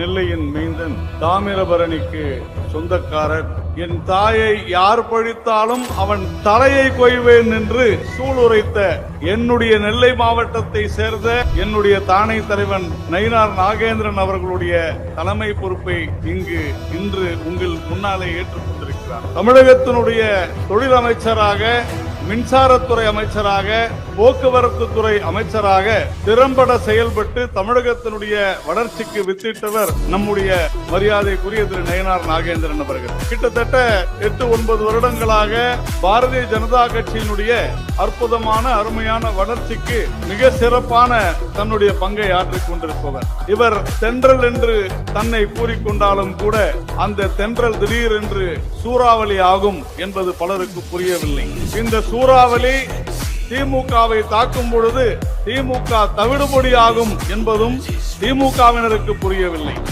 நெல்லையின் மைந்தன், தாமிரபரணிக்கு சொந்தக்காரர். என் தாயை யார் பழித்தாலும் அவன் தலையை கொய்வேன் என்று சூளுரைத்த என்னுடைய நெல்லை மாவட்டத்தை சேர்ந்த என்னுடைய தானை தலைவன் நயினார் நாகேந்திரன் அவர்களுடைய தலைமை பொறுப்பை இன்று உங்கள் முன்னாலே ஏற்றுக்கொண்டிருக்கிறார். தமிழகத்தினுடைய தொழில் அமைச்சராக, மின்சாரத்துறை அமைச்சராக, போக்குவரத்து துறை அமைச்சராக திறம்பட செயல்பட்டு தமிழகத்தினுடைய வளர்ச்சிக்கு வித்திட்டவர் நம்முடைய மரியாதைக்குரிய திரு நயினார் நாகேந்திரன் அவர்கள். கிட்டத்தட்ட 8-9 வருடங்களாக பாரதிய ஜனதா கட்சியினுடைய அற்புதமான அருமையான வளர்ச்சிக்கு மிக சிறப்பான தன்னுடைய பங்கை ஆற்றிக் கொண்டிருப்பவர். இவர் தென்றல் என்று தன்னை கூறிக்கொண்டாலும் கூட அந்த தென்றல் திடீரென்று சூறாவளி ஆகும் என்பது பலருக்கு புரியவில்லை. இந்த சூறாவளி திமுகவை தாக்கும் பொழுது திமுக தவிடுபொடி ஆகும் என்பதும் திமுகவினருக்கு புரியவில்லை.